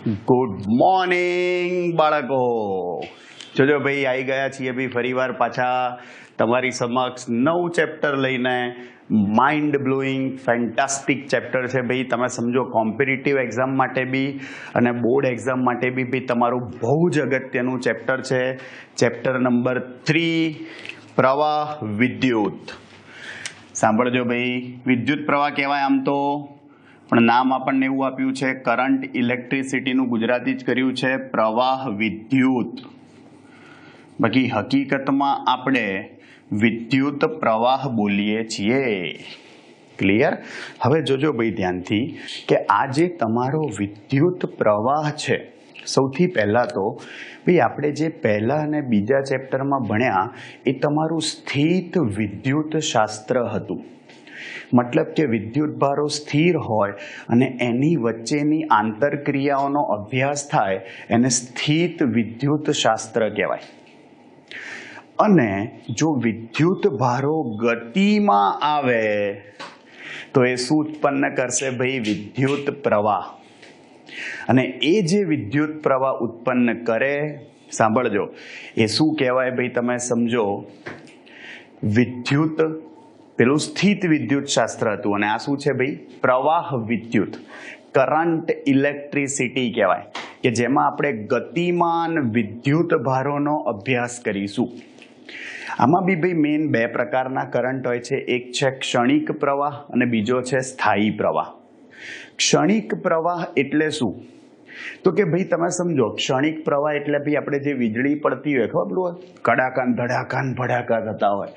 Good morning બાળકો. જોજો ભાઈ આવી ગયા છીએ ભાઈ ફરીવાર પાછા તમારી સમક્ષ નવું ચેપ્ટર લઈને. માઇન્ડ બ્લોઈંગ ફેન્ટાસ્ટિક ચેપ્ટર છે ભાઈ. તમે સમજો કોમ્પિટિટિવ એક્ઝામ માટે બી અને બોર્ડ એક્ઝામ માટે બી ભાઈ તમારું બહુ જ અગત્યનું ચેપ્ટર છે. ચેપ્ટર નંબર 3 પ્રવાહ વિદ્યુત. સાંભળજો ભાઈ, વિદ્યુત પ્રવાહ કહેવાય આમ તો, પણ નામ આપણને એવું આપ્યું છે કરંટ ઇલેક્ટ્રિસિટીનું ગુજરાતી જ કર્યું છે પ્રવાહ વિદ્યુત. બાકી હકીકતમાં આપણે વિદ્યુત પ્રવાહ બોલીએ છીએ. ક્લિયર? હવે જોજો ભાઈ ધ્યાનથી કે આ જે તમારો વિદ્યુત પ્રવાહ છે, સૌથી પહેલાં તો ભાઈ આપણે જે પહેલા અને બીજા ચેપ્ટરમાં ભણ્યા એ તમારું સ્થિત વિદ્યુત શાસ્ત્ર હતું. મતલબ કે વિદ્યુત ભારો સ્થિર હોય અને એની વચ્ચેની આંતરક્રિયાઓનો અભ્યાસ થાય એને સ્થિત વિદ્યુત શાસ્ત્ર કહેવાય. અને જો વિદ્યુત ભારો ગતિમાં આવે તો એ શું ઉત્પન્ન કરશે ભાઈ? વિદ્યુત પ્રવાહ. અને એ જે વિદ્યુત પ્રવાહ ઉત્પન્ન કરે, સાંભળજો, એ શું કહેવાય ભાઈ? તમે સમજો, વિદ્યુત પેલું સ્થિત વિદ્યુત શાસ્ત્ર હતું અને આ શું છે ભાઈ? પ્રવાહ વિદ્યુત, કરંટ ઇલેક્ટ્રિસિટી કહેવાય, કે જેમાં આપણે ગતિમાન વિદ્યુત ભારોનો અભ્યાસ કરીશું. આમાં બી ભાઈ મેઇન બે પ્રકારના કરંટ હોય છે. એક છે ક્ષણિક પ્રવાહ અને બીજો છે સ્થાયી પ્રવાહ. ક્ષણિક પ્રવાહ એટલે શું? તો કે ભાઈ તમે સમજો, ક્ષણિક પ્રવાહ એટલે ભાઈ આપણે જે વીજળી પડતી હોય, ખબર હોય, કડાકાન ધડાકાન ભડાકા થતા હોય,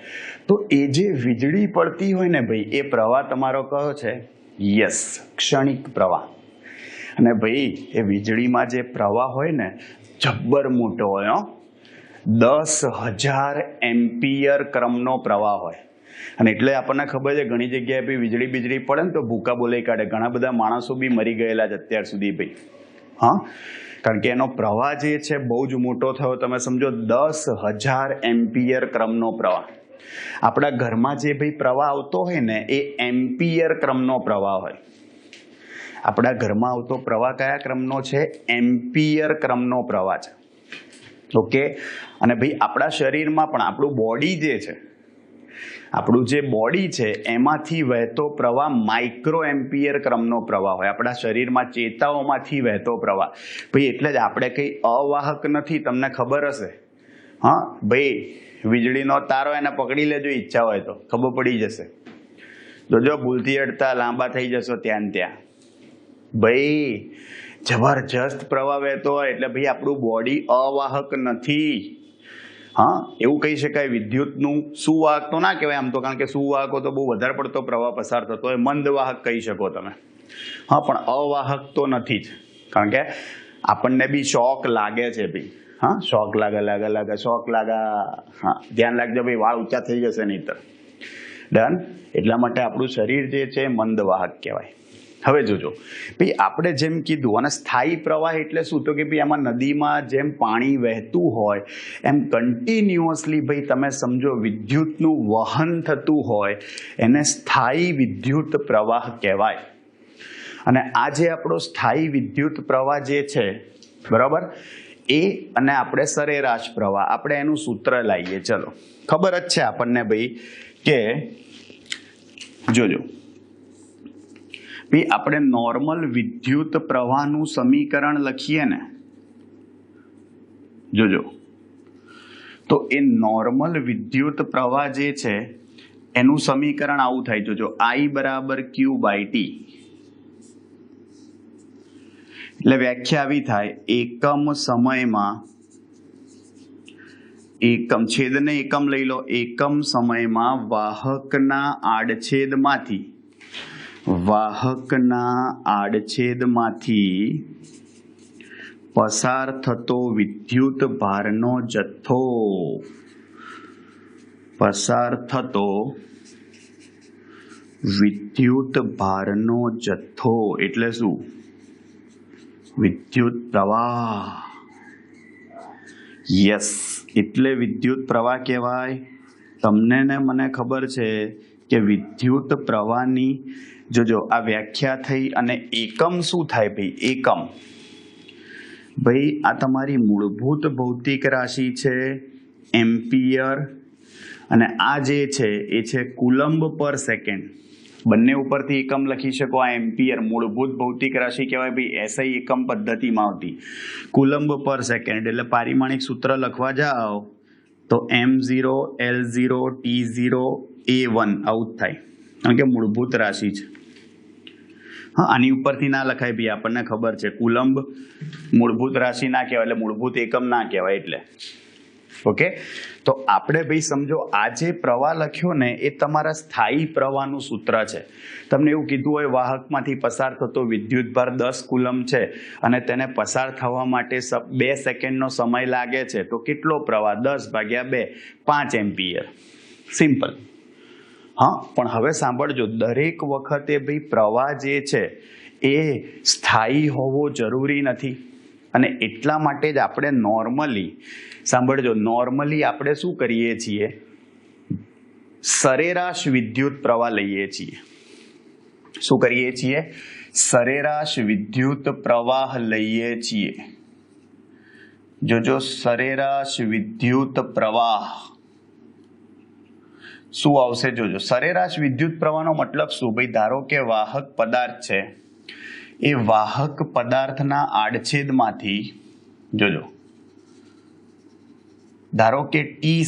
તો એ જે વીજળી પડતી હોય ને ભાઈ, એ પ્રવાહ તમારો કયો છે? યસ, ક્ષણિક પ્રવાહ. અને ભાઈ એ વીજળીમાં જે પ્રવાહ હોય ને, જબ્બર મોટો હોય, 10,000 એમ્પિયર ક્રમનો પ્રવાહ હોય. અને એટલે આપણને ખબર છે ઘણી જગ્યાએ ભાઈ વીજળી પડે ને તો ભૂકા બોલાઈ કાઢે. ઘણા બધા માણસો બી મરી ગયેલા છે અત્યાર સુધી ભાઈ. હા, કારણ કે એનો પ્રવાહ જે છે બહુ જ મોટો થયો. તમે સમજો 10,000 એમ્પિયર ક્રમનો પ્રવાહ. આપણા ઘરમાં જે ભાઈ પ્રવાહ આવતો હોય ને એ એમ્પિયર ક્રમનો પ્રવાહ હોય. આપણા ઘરમાં આવતો પ્રવાહ કયા ક્રમનો છે? એમ્પિયર ક્રમનો પ્રવાહ છે. ઓકે. અને ભાઈ આપણા શરીરમાં પણ આપણું બોડી જે છે, આપણું જે બોડી છે એમાંથી વહેતો પ્રવાહ માઇક્રો એમ્પિયર ક્રમનો પ્રવાહ હોય. આપણા શરીરમાં ચેતાઓમાંથી વહેતો પ્રવાહ. ભાઈ એટલે જ આપણે કંઈ અવાહક નથી, તમને ખબર હશે. હા ભાઈ, વીજળીનો તારો એને પકડી લેજો ઈચ્છા હોય તો, ખબર પડી જશે. જોજો ભૂલથી અડતા લાંબા થઈ જશો ત્યાં ભાઈ. જબરજસ્ત પ્રવાહ વહેતો હોય એટલે ભાઈ આપણું બોડી અવાહક નથી. હા, એવું કહી શકાય. વિદ્યુતનું સુવાહક તો ના કહેવાય આમ તો, કારણ કે સુવાહકો તો બહુ વધારે પડતો પ્રવાહ પસાર થતો હોય, મંદવાહક કહી શકો તમે. હા, પણ અવાહક તો નથી જ, કારણ કે આપણને બી શોક લાગે છે ભાઈ. હા, શોક લાગે શોક લાગે. હા, ધ્યાન રાખજો ભાઈ, વાળ ઊંચા થઈ જશે નહીંતર. ડન. એટલા માટે આપણું શરીર જે છે મંદવાહક કહેવાય. હવે જોજો ભાઈ, આપણે જેમ કીધું, અને સ્થાયી પ્રવાહ એટલે શું? તો કે ભાઈ આમાં નદીમાં જેમ પાણી વહેતું હોય એમ કન્ટિન્યુઅસલી ભાઈ તમે સમજો વિદ્યુતનું વહન થતું હોય, એને સ્થાયી વિદ્યુત પ્રવાહ કહેવાય. અને આ જે આપણો સ્થાયી વિદ્યુત પ્રવાહ જે છે, બરાબર, એ અને આપણે સરેરાશ પ્રવાહ, આપણે એનું સૂત્ર લાવીએ. ચલો, ખબર જ છે આપણને ભાઈ કે જોજો ભાઈ, આપણે નોર્મલ વિદ્યુત પ્રવાહનું સમીકરણ લખીએ ને, જોજો, તો એ નોર્મલ વિદ્યુત પ્રવાહ જે છે એનું સમીકરણ આવું થાય. જોજો, I = Q/T. એટલે વ્યાખ્યા આવી થાય, એકમ સમયમાં, એકમ છેદને એકમ લઈ લો, એકમ સમયમાં વાહકના આડછેદમાંથી પસાર થતો વિદ્યુત ભારનો જથ્થો. પસાર થતો વિદ્યુત ભારનો જથ્થો એટલે શું? વિદ્યુત પ્રવાહ. યસ, એટલે વિદ્યુત પ્રવાહ કહેવાય. તમને ને મને ખબર છે કે વિદ્યુત પ્રવાહની જોજો આ વ્યાખ્યા થઈ અને એકમ શું થાય ભાઈ? એકમ ભાઈ આ તમારી મૂળભૂત ભૌતિક રાશિ છે એમ્પિયર, અને આ જે છે એ છે કુલમ્બ પર સેકન્ડ. બંને ઉપરથી એકમ લખી શકો. આ એમ્પિયર મૂળભૂત ભૌતિક રાશિ કહેવાય ભાઈ, એસઆઈ એકમ પદ્ધતિમાં આવતી. કુલમ્બ પર સેકન્ડ એટલે પારિમાણિક સૂત્ર લખવા જાઓ તો M0 L0 T0 A1 આવું જ થાય, કારણ કે મૂળભૂત રાશિ છે. હા, આની ઉપરથી ના લખાય ભાઈ, આપણને ખબર છે કુલમ્બ મૂળભૂત રાશિ ના કહેવાય એટલે મૂળભૂત એકમ ના કહેવાય એટલે. ઓકે, તો આપણે ભાઈ સમજો આ જે પ્રવાહ લખ્યો ને એ તમારા સ્થાયી પ્રવાહનું સૂત્ર છે. તમને એવું કીધું હોય વાહકમાંથી પસાર થતો વિદ્યુતભાર 10 કુલમ્બ છે અને તેને પસાર થવા માટે 2 સેકન્ડનો સમય લાગે છે, તો કેટલો પ્રવાહ? 10/2 5 એમ્પિયર. સિમ્પલ. હા, પણ હવે સાંભળજો, દરેક વખતે ભાઈ પ્રવાહ જે છે એ સ્થાયી હોવો જરૂરી નથી. અને એટલા માટે જ આપણે નોર્મલી, સાંભળજો, નોર્મલી આપણે શું કરીએ છીએ? સરેરાશ વિદ્યુત પ્રવાહ લઈએ છીએ. શું કરીએ છીએ? સરેરાશ વિદ્યુત પ્રવાહ લઈએ છીએ. જોજો, સરેરાશ વિદ્યુત પ્રવાહ શું આવશે? જોજો, સરેરાશ વિદ્યુત પ્રવાહનો મતલબ શું ભાઈ? ધારો કે વાહક પદાર્થ છે, એ વાહક પદાર્થના આડછેદમાંથી, જોજો, ધારો કે ટી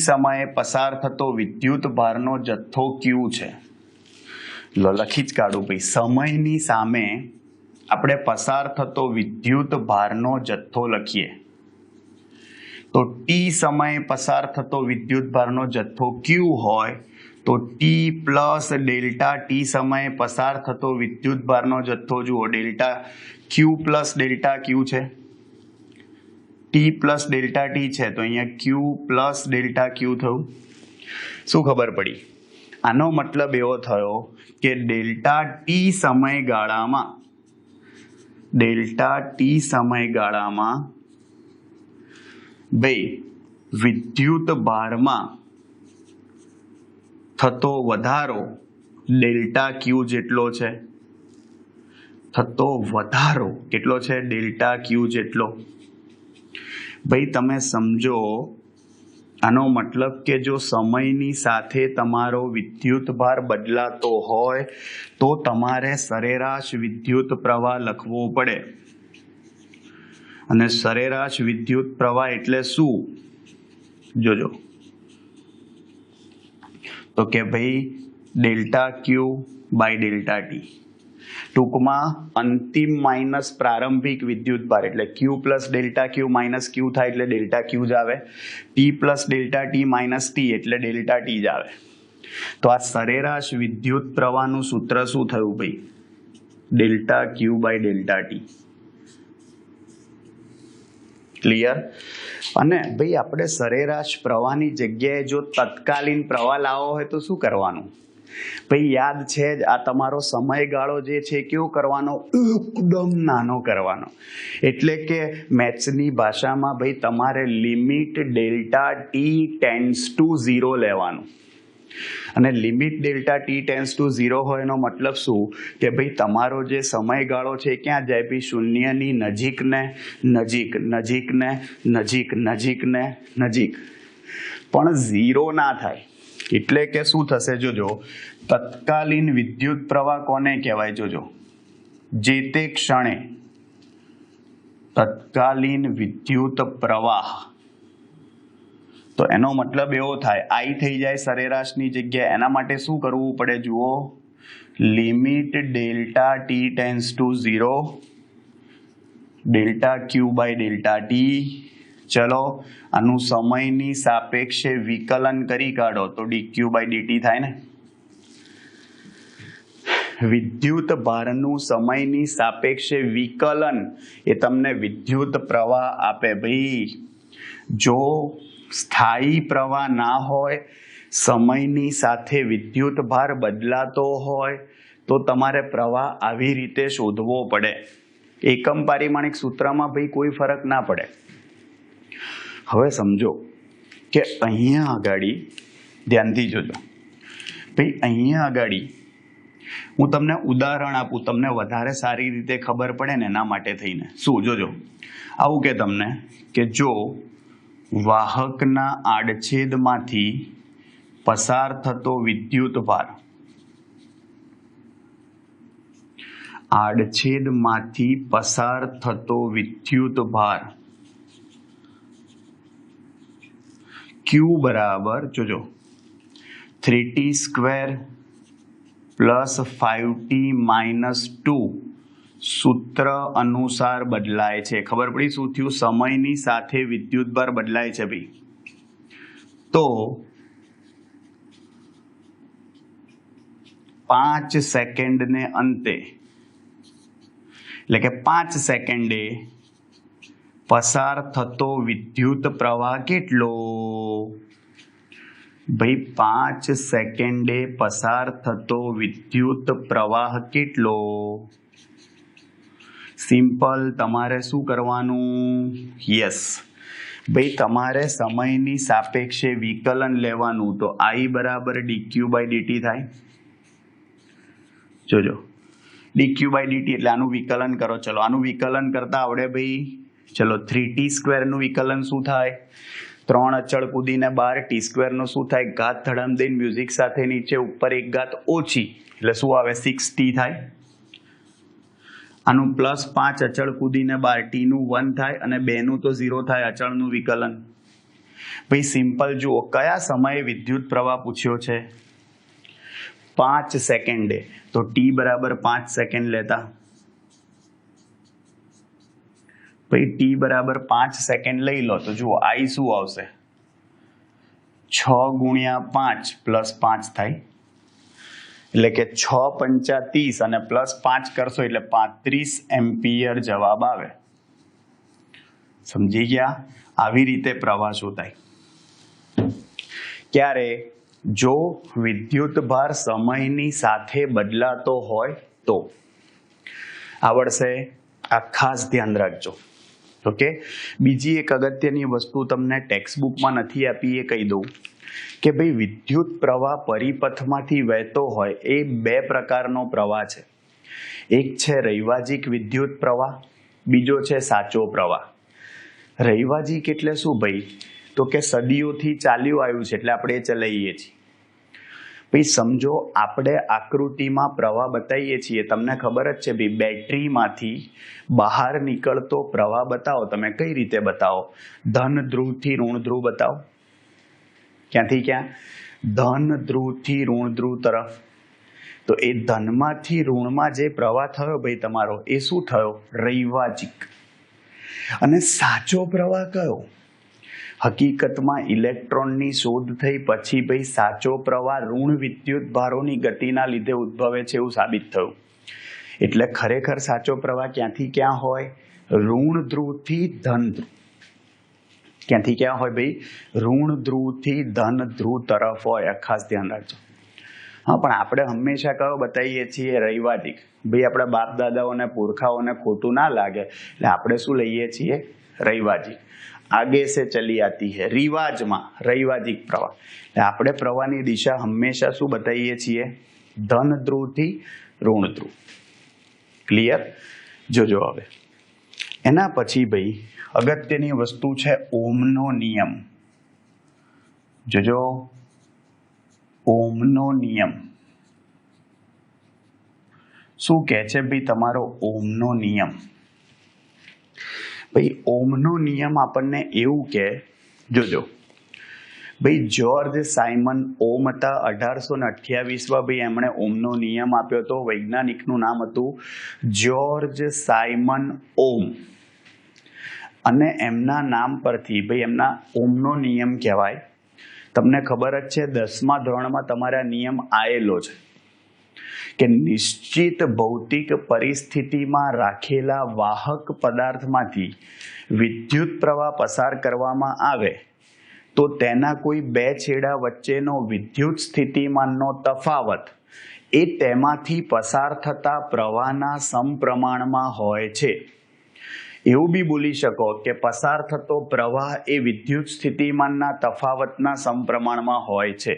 સમયે પસાર થતો વિદ્યુત ભારનો જથ્થો ક્યુ છે. લખી જ કાઢું ભાઈ, સમયની સામે આપણે પસાર થતો વિદ્યુત ભારનો જથ્થો લખીએ તો ટી સમયે પસાર થતો વિદ્યુત ભારનો જથ્થો ક્યુ હોય તો ટી પ્લસ ડેલ્ટા ટી સમયે પસાર થતો વિદ્યુત ભારનો જથ્થો, જુઓ, ડેલ્ટા ક્યુ પ્લસ ડેલ્ટા ક્યુ છે, ટી પ્લસ ડેલ્ટા ટી છે, તો અહીંયા ક્યુ પ્લસ ડેલ્ટા ક્યુ થયું. શું ખબર પડી? આનો મતલબ એવો થયો કે ડેલ્ટા ટી સમયગાળામાં ભાઈ વિદ્યુત ભારમાં થતો વધારો ડેલ્ટા ક્યુ જેટલો છે. થતો વધારો કેટલો છે? ડેલ્ટા ક્યુ જેટલો. ભાઈ તમે સમજો, આનો મતલબ કે જો સમયની સાથે તમારો વિદ્યુત ભાર બદલાતો હોય તો તમારે સરેરાશ વિદ્યુત પ્રવાહ લખવો પડે. અને સરેરાશ વિદ્યુત પ્રવાહ એટલે શું? જોજો, તો કે ભાઈ delta Q by delta T. ટૂંકમાં અંતિમ માઇનસ પ્રારંભિક વિદ્યુત ભાર એટલે Q plus delta Q minus Q થાય એટલે ડેલ્ટા ક્યુ જ આવે. T plus delta T minus T એટલે ડેલ્ટા ટી જ આવે. તો આ સરેરાશ વિદ્યુત પ્રવાહનું સૂત્ર શું થયું ભાઈ? Delta Q by delta T. Clear? અને ભાઈ આપણે સરેરાશ પ્રવાહની જગ્યાએ જો તત્કાલીન પ્રવાહ લાવવો હોય તો શું કરવાનું? ભાઈ યાદ છે જ, આ તમારો સમયગાળો જે છે કેવો કરવાનો? એકદમ નાનો કરવાનો. એટલે કે મેથ્સની ભાષામાં ભાઈ તમારે limit delta T tends to 0 લેવાનું. અને limit delta T tends to 0 હોય એનો મતલબ શું? કે ભાઈ તમારો જે સમયગાળો છે ક્યાં જાય ભાઈ? શૂન્યની નજીક ને નજીક, નજીક ને નજીક, નજીક ને નજીક, પણ 0 ના થાય. એટલે કે શું થશે? જોજો, તત્કાલીન વિદ્યુત પ્રવાહ કોને કહેવાય? જોજો, જે તે ક્ષણે તત્કાલીન વિદ્યુત પ્રવાહ. તો એનો મતલબ એવો થાય, આઈ થઈ જાય સરેરાશની જગ્યાએ. એના માટે શું કરવું પડે? જુઓ, limit delta T tends to 0 delta Q by delta T. ચલો, આનું સમયની સાપેક્ષે વિકલન કરી કાઢો તો dq બાય dt થાય ને. વિદ્યુત ભારનું સમયની સાપેક્ષે વિકલન એ તમને વિદ્યુત પ્રવાહ આપે. ભાઈ જો સ્થાયી પ્રવાહ ના હોય, સમયની સાથે વિદ્યુત ભાર બદલાતો હોય તો તમારે પ્રવાહ આવી રીતે શોધવો પડે. એકમ પારિમાણિક સૂત્રમાં ભાઈ કોઈ ફરક ના પડે. હવે સમજો કે અહીંયા આગળ ધ્યાનથી જોજો ભાઈ, અહીંયા આગળ હું તમને ઉદાહરણ આપું, તમને વધારે સારી રીતે ખબર પડે ને એના માટે થઈને. શું જોજો, આવું કે તમને કે જો વાહકના આડછેદમાંથી પસાર થતો વિદ્યુતભાર, આડછેદમાંથી પસાર થતો વિદ્યુતભાર Q બરાબર જોજો 3t² પ્લસ 5t માઇનસ 2 સૂત્ર અનુસાર બદલાય છે. ખબર પડી શું થયું? સમયની સાથે વિદ્યુતભાર બદલાય છે ભાઈ. તો 5 સેકન્ડને અંતે, એટલે કે 5 સેકન્ડે પસાર થતો વિદ્યુત પ્રવાહ કેટલો? ભાઈ 5 સેકન્ડે પસાર થતો વિદ્યુત પ્રવાહ કેટલો? સિમ્પલ, તમારે શું કરવાનું? યસ ભાઈ, તમારે સમયની સાપેક્ષે વિકલન લેવાનું. તો I બરાબર dq/dt થાય. જોજો dq/dt એટલે આનું વિકલન કરો. ચલો આનું વિકલન કરતા આવડે ભાઈ? ચલો 3t² નું વિકલન શું થાય? 3 અચળ કૂદીને 12, t² નું શું થાય? ઘાત ધડામ દઈને મ્યુઝિક સાથે નીચે ઉપર એક ઘાત ઓછી, એટલે શું આવે? 6t થાય. આનું પ્લસ 5 અચળ કૂદીને 12, t નું 1 થાય અને 2 નું તો 0 થાય. અચળનું વિકલન ભાઈ સિમ્પલ. જુઓ કયા સમયે વિદ્યુત પ્રવાહ પૂછ્યો છે? 5 સેકન્ડે. તો t બરાબર 5 સેકન્ડ લેતા. ભાઈ t બરાબર 5 સેકન્ડ લઈ લો તો જુઓ I શું આવશે? 6 ગુણ્યા 5 પ્લસ 5 થાય, એટલે કે 6 પંચા 30 અને પ્લસ 5 કરશો એટલે 35 એમ્પિયર જવાબ આવે. સમજી ગયા? આવી રીતે પ્રવાહ શોધાય. ક્યારે? જો વિદ્યુતભાર સમયની સાથે બદલાતો હોય તો. આવડશે? આ ખાસ ધ્યાન રાખજો. ઓકે. બીજી એક અગત્યની વસ્તુ તમને ટેક્સ્ટબુકમાં નથી આપી એ કહી દઉં કે ભાઈ વિદ્યુત પ્રવાહ પરિપથમાંથી વહેતો હોય એ 2 પ્રકારનો પ્રવાહ છે. એક છે રૈવાજિક વિદ્યુત પ્રવાહ, બીજો છે સાચો પ્રવાહ. રૈવાજિક એટલે શું ભાઈ? તો કે સદીઓથી ચાલ્યું આવ્યું છે એટલે આપણે એ ચલાવીએ છીએ. ભાઈ સમજો, આપણે આકૃતિમાં પ્રવાહ બતાવીએ છીએ. તમને ખબર જ છે ભાઈ, બેટરીમાંથી બહાર નીકળતો પ્રવાહ બતાવો. તમે કઈ રીતે બતાવો? ધન ધ્રુવથી ઋણ ધ્રુવ બતાવો. ક્યાંથી ક્યાં? ધન ધ્રુવથી ઋણ ધ્રુવ તરફ. તો એ ધનમાંથી ઋણમાં જે પ્રવાહ થયો ભાઈ તમારો, એ શું થયો? રૈવાજિક. અને સાચો પ્રવાહ કયો? હકીકતમાં ઇલેક્ટ્રોનની શોધ થઈ પછી ભાઈ સાચો પ્રવાહ ઋણ વિદ્યુત ભારોની ગતિના લીધે ઉદ્ભવે છે એવું સાબિત થયું. એટલે ખરેખર સાચો પ્રવાહ ક્યાંથી ક્યાં હોય? ઋણ ધ્રુવથી ધન ધ્રુવ. ક્યાંથી ક્યાં હોય ભાઈ? ઋણ ધ્રુવથી ધન ધ્રુવ તરફ હોય. ખાસ ધ્યાન રાખજો. હા, પણ આપણે હંમેશા કયો બતાવીએ છીએ? રૈવાજિક. ભાઈ આપણા બાપ દાદાઓને પુરખાઓને ખોટું ના લાગે એટલે આપણે શું લઈએ છીએ? રૈવાજિક. आगे से चली आती है रिवाजમાં રૈવાજિક પ્રવાહ. એટલે આપણે પ્રવાહની દિશા હંમેશા શું બતાવીએ છીએ? ધન ધ્રુવથી ઋણ ધ્રુવ. ક્લિયર? જોજો હવે એના પછી ભાઈ અગત્યની વસ્તુ છે ઓહમનો નિયમ. જોજો ઓહમનો નિયમ શું કહે છે ભાઈ? તમારો ઓહમનો નિયમ. ભાઈ ઓહમનો નિયમ આપણને એવું કે, જોજો ભાઈ જ્યોર્જ સાયમન ઓહમ હતા. 1828માં ભાઈ એમણે ઓહમનો નિયમ આપ્યો હતો. વૈજ્ઞાનિકનું નામ હતું જ્યોર્જ સાયમન ઓહમ. અને એમના નામ પરથી ભાઈ એમના ઓહમનો નિયમ કહેવાય. તમને ખબર જ છે 10મા ધોરણમાં તમારા નિયમ આવેલો છે કે નિશ્ચિત ભૌતિક પરિસ્થિતિમાં રાખેલા વાહક પદાર્થમાંથી વિદ્યુત પ્રવાહ પસાર કરવામાં આવે તો તેના કોઈ 2 છેડા વચ્ચેનો વિદ્યુત સ્થિતિમાનનો તફાવત એ તેમાંથી પસાર થતા પ્રવાહના સમપ્રમાણમાં હોય છે. એવું બી બોલી શકો કે પસાર થતો પ્રવાહ એ વિદ્યુત સ્થિતિમાનના તફાવતના સમપ્રમાણમાં હોય છે.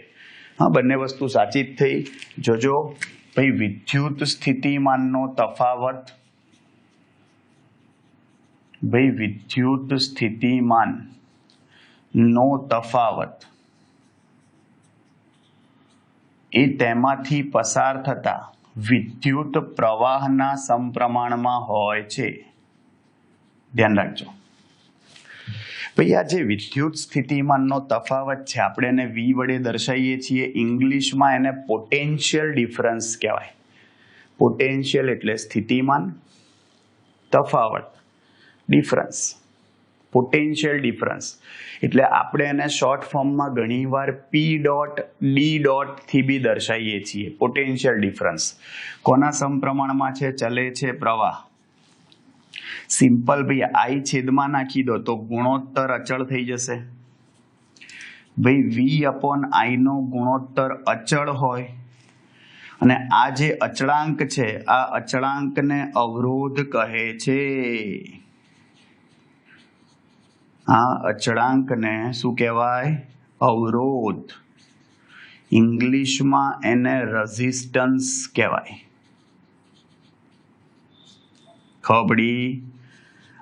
હા, બંને વસ્તુ સાચી જ થઈ. જોજો ભાઈ વિદ્યુત સ્થિતિમાનનો તફાવત, ભાઈ વિદ્યુત સ્થિતિમાન નો તફાવત એ તેમાંથી પસાર થતા વિદ્યુત પ્રવાહના સમપ્રમાણમાં હોય છે. ધ્યાન રાખજો ભાઈ, આ જે વિદ્યુત સ્થિતિમાનનો તફાવત છે આપણે એને V વડે દર્શાવીએ છીએ. ઇંગ્લિશમાં એને પોટેન્શિયલ ડિફરન્સ કહેવાય. પોટેન્શિયલ એટલે સ્થિતિમાન, તફાવત ડિફરન્સ, પોટેન્શિયલ ડિફરન્સ એટલે આપણે એને શોર્ટ ફોર્મમાં ઘણીવાર P.D. થી બી દર્શાવીએ છીએ. પોટેન્શિયલ ડિફરન્સ કોના સમપ્રમાણમાં છે? ચલે છે પ્રવાહ. સિમ્પલ ભાઈ I છેદમાં નાખી દો તો ગુણોત્તર અચળ થઈ જશે. ભાઈ V/I નો ગુણોત્તર અચળ હોય અને આ જે અચળાંક છે આ અચળાંકને અવરોધ કહે છે. આ અચળાંકને શું કહેવાય? અવરોધ. ઇંગ્લિશમાં એને રેઝિસ્ટન્સ કહેવાય. ખબડી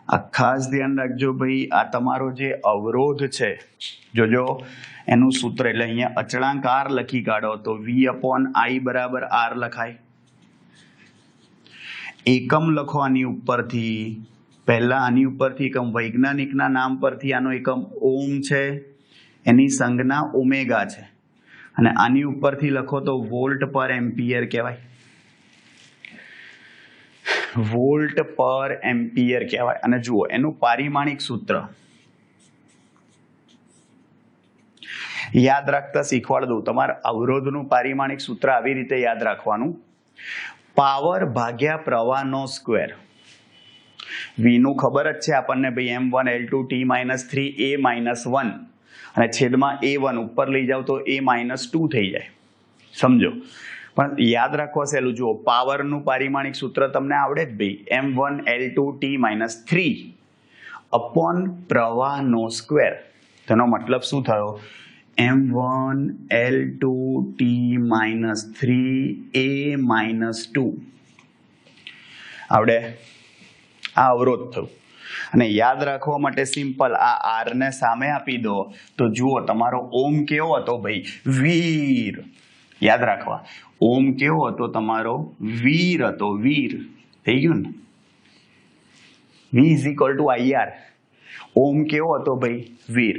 આ ખાસ ધ્યાન રાખજો ભાઈ, આ તમારો જે અવરોધ છે જોજો એનું સૂત્ર એટલે અહીંયા અચળાંક R લખી કાઢો તો V/I બરાબર R લખાય. એકમ લખો આની ઉપરથી, પહેલા આની ઉપરથી એકમ વૈજ્ઞાનિકના નામ પરથી આનો એકમ ઓમ છે, એની સંજ્ઞા ઓમેગા છે અને આની ઉપરથી લખો તો વોલ્ટ પર એમ્પિયર કહેવાય. વોલ્ટ પર એમ્પિયર કહેવાય. અને જુઓ એનું પારિમાણિક સૂત્ર યાદ રાખતા શીખવાડ દઉં. તમારે અવરોધનું પારિમાણિક સૂત્ર આવી રીતે યાદ રાખવાનું. પાવર ભાગ્યા પ્રવાહનો સ્ક્વેર. V નું ખબર જ છે આપણને ભાઈ M1L2T-3A-1 અને છેદમાં A1 ઉપર લઈ જાવ તો A-2 થઈ જાય. સમજો, પણ યાદ રાખવા સહેલું. જુઓ પાવરનું પારિમાણિક સૂત્ર તમને આવડે જ ભાઈ, M1L2T-3 અપોન પ્રવાહનો સ્ક્વેર. તેનો મતલબ શું થયો? M1L2T-3A-2 આવડે? આ અવરોધ થયું. અને યાદ રાખવા માટે સિમ્પલ, આ R ને સામે આપી દો તો જુઓ તમારો ઓમ કેવો હતો ભાઈ? વીર. યાદ રાખવા, ઓમ કેવો હતો તમારો? વીર હતો. વીર થઈ ગયું ને? V = IR. ઓમ કેવો હતો ભાઈ? વીર.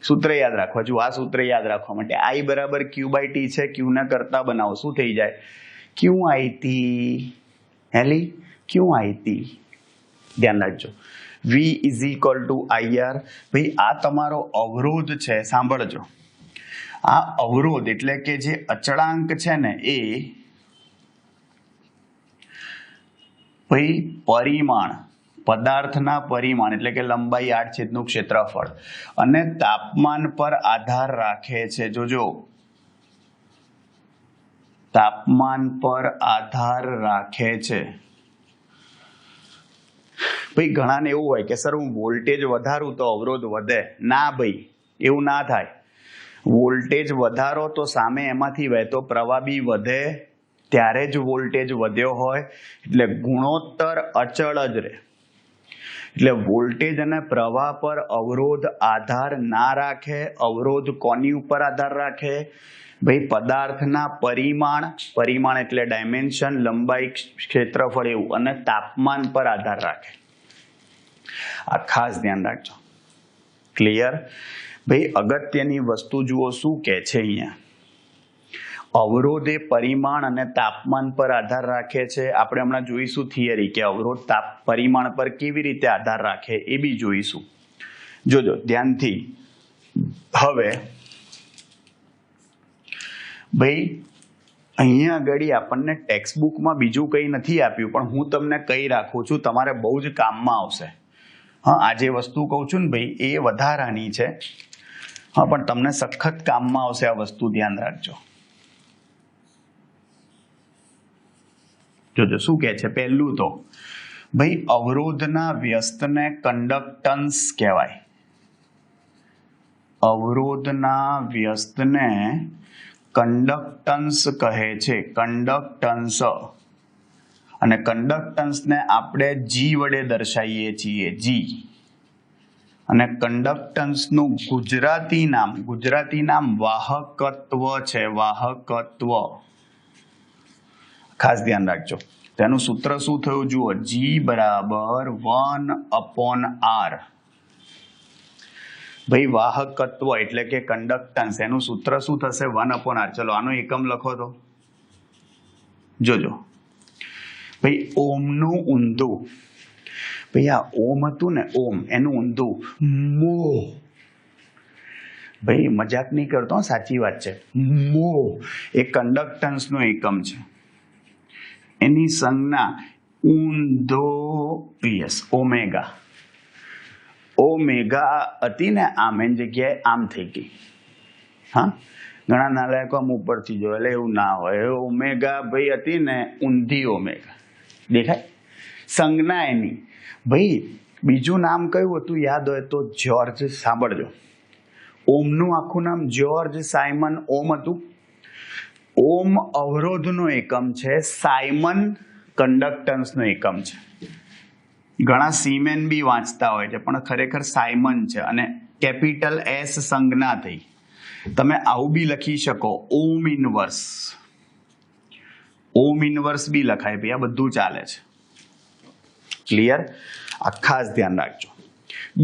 સૂત્ર યાદ રાખવા. જો આ સૂત્ર યાદ રાખવા માટે I બરાબર Q/T છે. Q ના કરતા બનાવો શું થઈ જાય? QIT. હેલી QIT. ધ્યાન રાખજો. V = IR. ભાઈ આ તમારો અવરોધ છે. સાંભળજો, આ અવરોધ એટલે કે જે અચળાંક છે ને એ ભાઈ પરિમાણ, પદાર્થના પરિમાણ એટલે કે લંબાઈ 8 છેદનું ક્ષેત્રફળ અને તાપમાન પર આધાર રાખે છે. જોજો, તાપમાન પર આધાર રાખે છે. ભાઈ ઘણાને એવું હોય કે સર હું વોલ્ટેજ વધારું તો અવરોધ વધે. ના ભાઈ, એવું ના થાય. વોલ્ટેજ વધારો તો સામે એમાંથી વહેતો પ્રવાહ બી વધે, ત્યારે જ વોલ્ટેજ વધ્યો હોય. એટલે ગુણોત્તર અચળ જ રહે. એટલે વોલ્ટેજ અને પ્રવાહ પર અવરોધ આધાર ના રાખે. અવરોધ કોની ઉપર આધાર રાખે? ભાઈ પદાર્થના પરિમાણ, પરિમાણ એટલે ડાયમેન્શન, લંબાઈ, ક્ષેત્રફળ એવું, અને તાપમાન પર આધાર રાખે. આ ખાસ ધ્યાન રાખજો. ક્લિયર? ભાઈ અગત્યની વસ્તુ જુઓ શું કહે છે અહીંયા. અવરોધ એ પરિમાણ અને તાપમાન પર આધાર રાખે છે. આપણે હમણાં જોઈશું થિયરી કે અવરોધ પરિમાણ પર કેવી રીતે આધાર રાખે એ બી જોઈશું. જોજો ધ્યાનથી. હવે ભાઈ અહીંયા આગળ આપણને ટેક્સ્ટ બુકમાં બીજું કંઈ નથી આપ્યું, પણ હું તમને કહી રાખું છું, તમારે બહુ જ કામમાં આવશે. હા, આ જે વસ્તુ કહું છું ને ભાઈ એ વધારાની છે. હા, પણ તમને સખત કામમાં આવશે આ વસ્તુ. ધ્યાન રાખજો. જોજો શું કહે છે. પહેલું તો ભાઈ અવરોધના વ્યસ્તને કંડક્ટન્સ કહેવાય. અવરોધના વ્યસ્તને કંડક્ટન્સ કહે છે, કંડક્ટન્સ. અને કંડક્ટન્સને આપણે જી વડે દર્શાવીએ છીએ, જી. અને કંડક્ટન્સનું ગુજરાતી નામ વાહકત્વ છે, વાહકત્વ. ખાસ ધ્યાન રાખજો. તેનું સૂત્ર શું થયું જુઓ, જી બરાબર 1/r. ભાઈ વાહકત્વ એટલે કે કંડક્ટન્સ, એનું સૂત્ર શું થશે 1/r. ચલો આનો એકમ લખો તો જોજો ભાઈ. ઓમનું ઊંધું, ભાઈ આ ઓમ હતું ને, ઓમ એનું ઊંધું મો. ભાઈ મજાક નહીં કરતો, સાચી વાત છે. મો એ કંડક્ટન્સનો એકમ છે. એની સંજ્ઞા ઊંધો, યસ, ઓમેગા. ઓમેગા હતી ને આમ, એની જગ્યાએ આમ થઈ ગઈ. હા, ઘણા નાલાયકો આમ ઉપરથી જો, એટલે એવું ના હોય. ઓમેગા ભાઈ હતી ને ઊંધી ઓમેગા, દેખાય સંજ્ઞા એની. ભાઈ બીજું નામ કયું હતું યાદ હોય તો જ્યોર્જ. સાંભળજો, ઓમનું આખું નામ જ્યોર્જ સાયમન ઓમ હતું. ઓમ અવરોધનો એકમ છે, સાયમન કંડક્ટન્સનો એકમ છે. ઘણા સીમેન બી વાંચતા હોય છે, પણ ખરેખર સાયમન છે. અને કેપિટલ એસ સંજ્ઞા થઈ. તમે આવું બી લખી શકો, ઓમ ઇનવર્સ. ઓમ ઇનવર્સ બી લખાય, ભાઈ આ બધું ચાલે છે. ક્લિયર? આ ખાસ ધ્યાન રાખજો.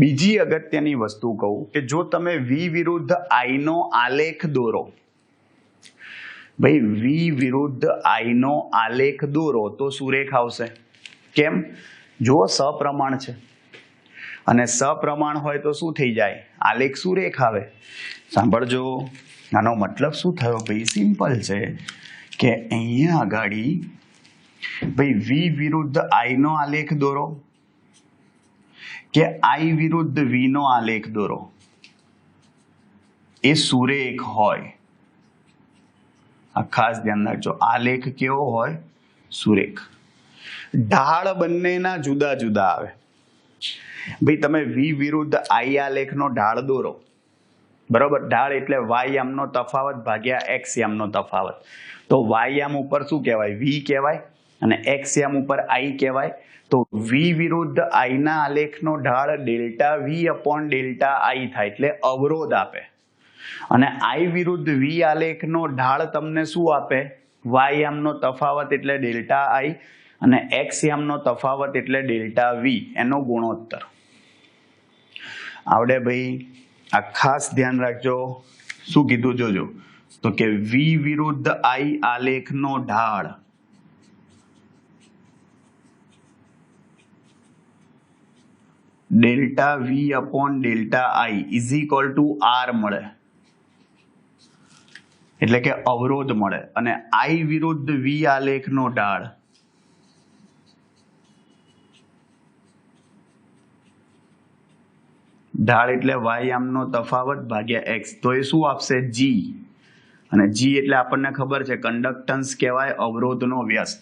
બીજી અગત્યની વસ્તુ કહું કે જો તમે વી વિરુદ્ધ આઈ નો આલેખ દોરો, ભાઈ વી વિરુદ્ધ આઈ નો આલેખ દોરો તો સુરેખ આવશે. કેમ? જો સપ્રમાણ છે, અને સપ્રમાણ હોય તો શું થઈ જાય? આલેખ સુરેખ આવે. સાંભળજો, આનો મતલબ શું થયો ભાઈ? સિમ્પલ છે કે અહીંયા આગળ ભાઈ વી વિરુદ્ધ આઈ નો આલેખ દોરો કે આઈ વિરુદ્ધ વી નો આલેખ દોરો, એ સુરેખ હોય. આ ખાસ ધ્યાન રાખજો. આલેખ કેવો હોય? સુરેખ. ઢાળ બંનેના જુદા જુદા આવે. ભાઈ તમે વી વિરુદ્ધ આઈ આલેખનો ઢાળ દોરો, બરોબર? ઢાળ એટલે વાય યામનો તફાવત ભાગ્યા એક્સ યામનો તફાવત. તો વાય યામ ઉપર શું કહેવાય? વી કહેવાય. અને એક્સ યામ ઉપર આઈ કહેવાય. તો વી વિરુદ્ધ આઈના આલેખનો ઢાળ ડેલ્ટા વી અપોન ડેલ્ટા આઈ થાય, એટલે અવરોધ આપે. અને આઈ વિરુદ્ધ વી આલેખનો ઢાળ તમને શું આપે? વાય યામનો તફાવત એટલે ડેલ્ટા આઈ, અને એક્સ યામનો તફાવત એટલે ડેલ્ટા વી, એનો ગુણોત્તર. આવડે ભાઈ? આ ખાસ ધ્યાન રાખજો. શું કીધું જોજો, તો કે વી વિરુદ્ધ આઈ આલેખનો ઢાળ delta V upon delta I is equal to R મળે, એટલે કે અવરોધ મળે. અને આઈ વિરુદ્ધ વી આલેખનો ઢાળ એટલે વાય યામનો તફાવત ભાગ્યા એક્સ, તો એ શું આપશે? જી. અને જી એટલે આપણને ખબર છે કંડક્ટન્સ કહેવાય, અવરોધનો વ્યસ્ત.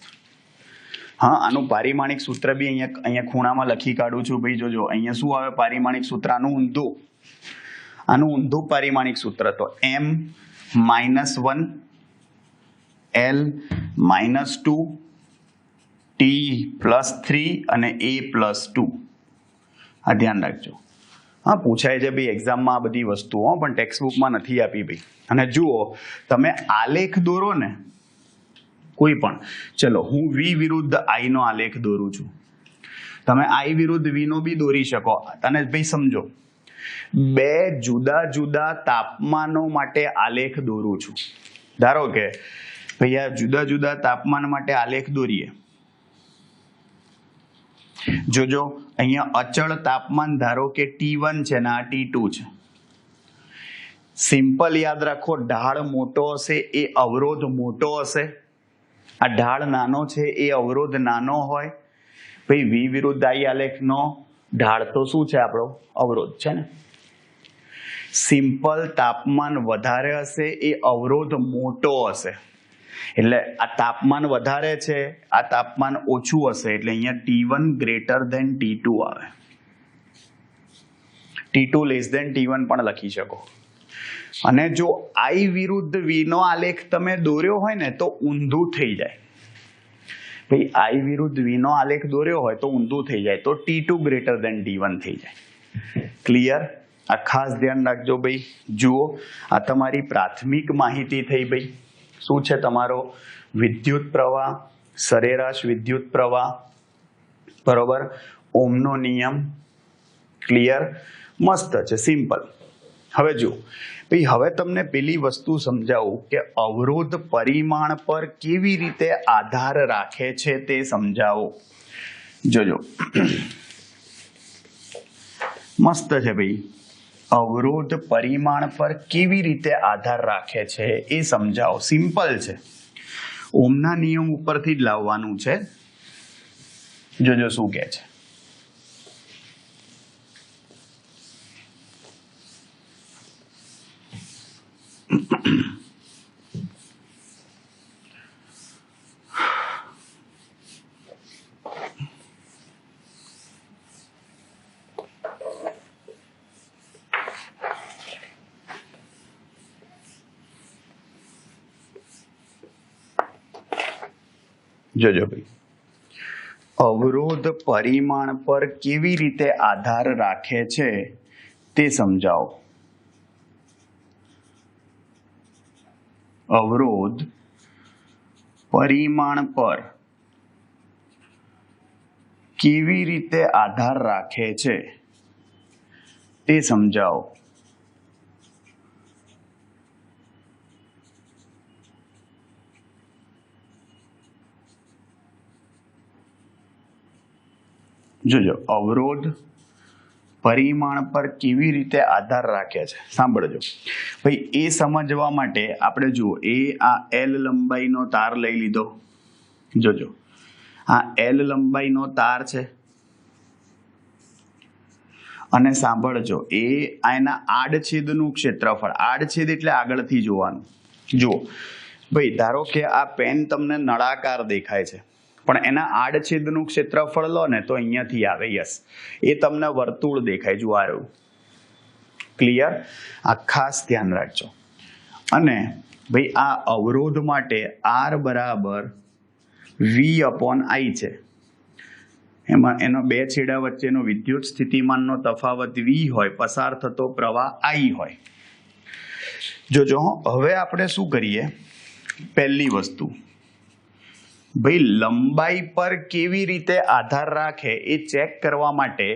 હા, આનું પારિમાણિક સૂત્ર બી અહીંયા ખૂણામાં લખી કાઢું છું ભાઈ. જોજો અહીંયા શું આવે પારિમાણિક સૂત્ર? આનું ઊંધું પારિમાણિક સૂત્ર તો m-1 L-2 T+3 અને A+2. આ ધ્યાન રાખજો. હા, પૂછાય છે ભાઈ એક્ઝામમાં આ બધી વસ્તુઓ, પણ ટેક્સ્ટબુકમાં નથી આપી ભાઈ. અને જુઓ, તમે આલેખ દોરો ને કોઈ પણ, ચલો હું વી વિરુદ્ધ આઈ નો આલેખ દોરું છું, તમે આઈ વિરુદ્ધ વી નો બી દોરી શકો. અને ભાઈ સમજો, બે જુદા જુદા તાપમાનો માટે આલેખ દોરું છું. ધારો કે ભાઈ આ જુદા જુદા તાપમાન માટે આલેખ દોરીએ. જોજો, અહીંયા અચળ તાપમાન ધારો કે T1 છે ને આ T2 છે. સિમ્પલ યાદ રાખો, ઢાળ મોટો હશે એ અવરોધ મોટો હશે. આ ઢાળ નાનો છે એ અવરોધ નાનો હોય. ભાઈ વી વિરુદ્ધ આઈ આલેખનો ઢાળ તો શું છે? આપણો અવરોધ છે ને. સિમ્પલ તાપમાન વધારે હશે એ અવરોધ મોટો હશે. એટલે આ તાપમાન વધારે છે, આ તાપમાન ઓછું હશે, એટલે અહીંયા T1 ગ્રેટર ધેન T2 આવે. T2 લેસ ધેન T1 પણ લખી શકો. અને જો I વિરુદ્ધ V નો આલેખ તમે દોર્યો હોય ને તો ઊંધું થઈ જાય. ભાઈ I વિરુદ્ધ V નો આલેખ દોર્યો હોય તો ઊંધું થઈ જાય, તો T2 ગ્રેટર દેન T1 થઈ જાય. ક્લિયર? આ ખાસ ધ્યાન રાખજો ભાઈ. જુઓ, આ તમારી પ્રાથમિક માહિતી થઈ ભાઈ. શું છે તમારો વિદ્યુત પ્રવાહ, સરેરાશ વિદ્યુત પ્રવાહ, બરોબર, ઓમનો નિયમ. ક્લિયર? મસ્ત છે, સિમ્પલ. હવે જુઓ ભાઈ, હવે તમને પેલી વસ્તુ સમજાવું કે અવરોધ પરિમાણ પર કેવી રીતે આધાર રાખે છે તે સમજાવો. જોજો, મસ્ત છે ભાઈ. અવરોધ પરિમાણ પર કેવી રીતે આધાર રાખે છે એ સમજાવો. સિમ્પલ છે, ઓમના નિયમ ઉપરથી જ લાવવાનું છે. જોજો શું કહે છે. જોજો ભાઈ, અવરોધ પરિમાણ પર કેવી રીતે આધાર રાખે છે તે સમજાવો. અવરોધ પરિમાણ પર કેવી રીતે આધાર રાખે છે તે સમજાવો. જોજો, અવરોધ પરિમાણ પર કેવી રીતે આધાર રાખે છે. સાંભળજો ભાઈ, એ સમજવા માટે આપણે જુઓ, આ L લંબાઈનો તાર લઈ લીધો. જોજો, આ L લંબાઈનો તાર છે અને સાંભળજો, એના આડછેદનું ક્ષેત્રફળ. આડછેદ એટલે આગળથી જોવાનું. જુઓ ભાઈ, ધારો કે આ પેન તમને નળાકાર દેખાય છે, પણ એના આડછેદનું ક્ષેત્રફળ લો ને તો અહીંયાથી આવે. યસ, એ તમને વર્તુળ દેખાય. જો આ રહ્યું. ક્લિયર? આ ખાસ ધ્યાન રાખજો. અને ભાઈ, આ અવરોધ માટે R બરાબર V/I છે. એમાં એનો બે છેડા વચ્ચેનો વિદ્યુત સ્થિતિમાનનો તફાવત V હોય, પસાર થતો પ્રવાહ I હોય. જોજો, હવે આપણે શું કરીએ. પહેલી વસ્તુ ભાઈ, લંબાઈ પર કેવી રીતે આધાર રાખે એ ચેક કરવા માટે